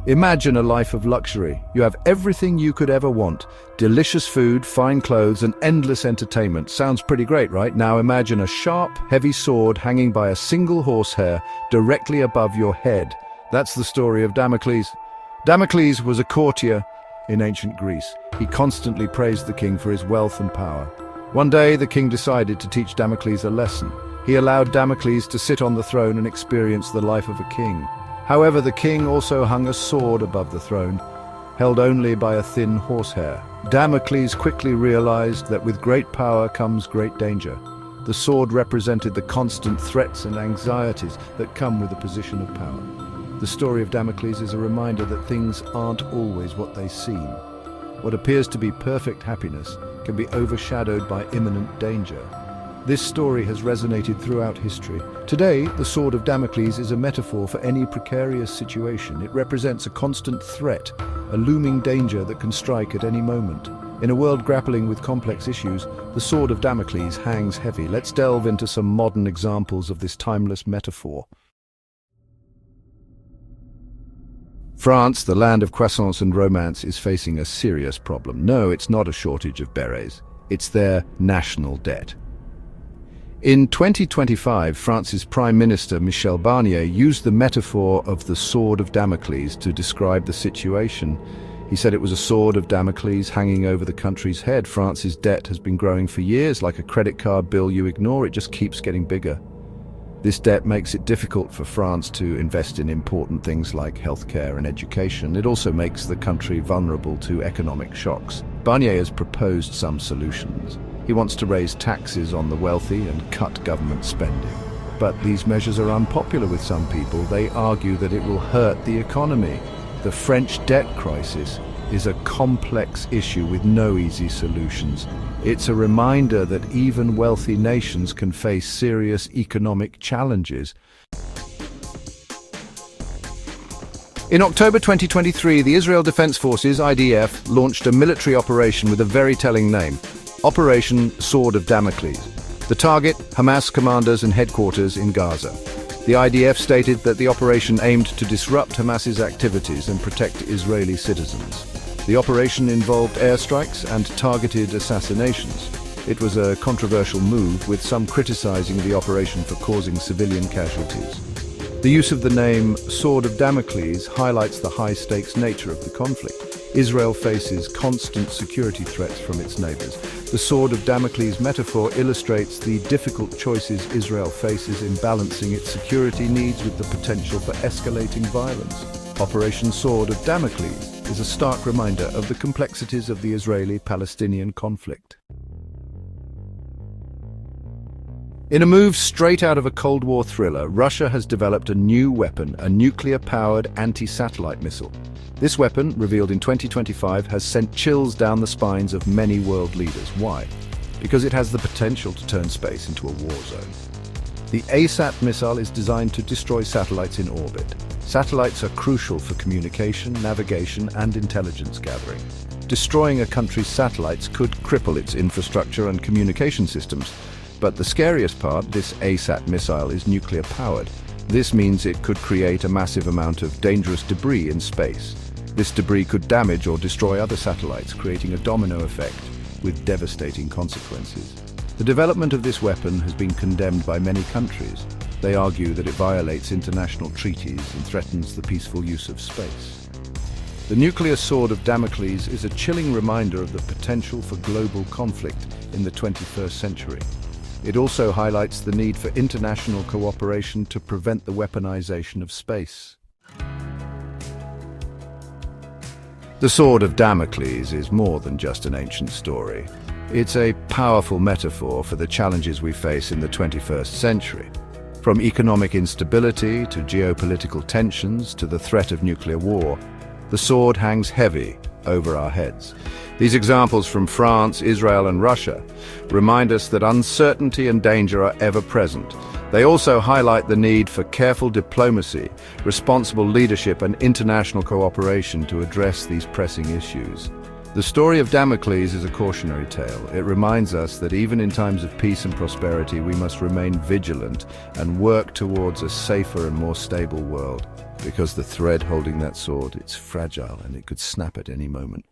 Imagine a life of luxury. You have everything you could ever want. Delicious food, fine clothes, and endless entertainment. Sounds pretty great, right? Now imagine a sharp, heavy sword hanging by a single horsehair directly above your head. That's the story of Damocles. Damocles was a courtier in ancient Greece. He constantly praised the king for his wealth and power. One day, the king decided to teach Damocles a lesson. He allowed Damocles to sit on the throne and experience the life of a king. However, the king also hung a sword above the throne, held only by a thin horsehair. Damocles quickly realized that with great power comes great danger. The sword represented the constant threats and anxieties that come with a position of power. The story of Damocles is a reminder that things aren't always what they seem. What appears to be perfect happiness can be overshadowed by imminent danger. This story has resonated throughout history. Today, the Sword of Damocles is a metaphor for any precarious situation. It represents a constant threat, a looming danger that can strike at any moment. In a world grappling with complex issues, the Sword of Damocles hangs heavy. Let's delve into some modern examples of this timeless metaphor. France, the land of croissants and romance, is facing a serious problem. No, it's not a shortage of berets. It's their national debt. In 2025, France's Prime Minister Michel Barnier used the metaphor of the Sword of Damocles to describe the situation. He said it was a sword of Damocles hanging over the country's head. France's debt has been growing for years, like a credit card bill you ignore. It just keeps getting bigger. This debt makes it difficult for France to invest in important things like healthcare and education. It also makes the country vulnerable to economic shocks. Barnier has proposed some solutions. He wants to raise taxes on the wealthy and cut government spending. But these measures are unpopular with some people. They argue that it will hurt the economy. The French debt crisis is a complex issue with no easy solutions. It's a reminder that even wealthy nations can face serious economic challenges. In October 2023, the Israel Defense Forces, IDF, launched a military operation with a very telling name: Operation Sword of Damocles. The target, Hamas commanders and headquarters in Gaza. The IDF stated that the operation aimed to disrupt Hamas's activities and protect Israeli citizens. The operation involved airstrikes and targeted assassinations. It was a controversial move, with some criticizing the operation for causing civilian casualties. The use of the name Sword of Damocles highlights the high-stakes nature of the conflict. Israel faces constant security threats from its neighbors. The Sword of Damocles metaphor illustrates the difficult choices Israel faces in balancing its security needs with the potential for escalating violence. Operation Sword of Damocles is a stark reminder of the complexities of the Israeli-Palestinian conflict. In a move straight out of a Cold War thriller, Russia has developed a new weapon, a nuclear-powered anti-satellite missile. This weapon, revealed in 2025, has sent chills down the spines of many world leaders. Why? Because it has the potential to turn space into a war zone. The ASAT missile is designed to destroy satellites in orbit. Satellites are crucial for communication, navigation, and intelligence gathering. Destroying a country's satellites could cripple its infrastructure and communication systems. But the scariest part, this ASAT missile is nuclear-powered. This means it could create a massive amount of dangerous debris in space. This debris could damage or destroy other satellites, creating a domino effect with devastating consequences. The development of this weapon has been condemned by many countries. They argue that it violates international treaties and threatens the peaceful use of space. The nuclear sword of Damocles is a chilling reminder of the potential for global conflict in the 21st century. It also highlights the need for international cooperation to prevent the weaponization of space. The Sword of Damocles is more than just an ancient story. It's a powerful metaphor for the challenges we face in the 21st century. From economic instability to geopolitical tensions to the threat of nuclear war, the sword hangs heavy over our heads. These examples from France, Israel, and Russia remind us that uncertainty and danger are ever present. They also highlight the need for careful diplomacy, responsible leadership, and international cooperation to address these pressing issues. The story of Damocles is a cautionary tale. It reminds us that even in times of peace and prosperity, we must remain vigilant and work towards a safer and more stable world. Because the thread holding that sword, it's fragile and it could snap at any moment.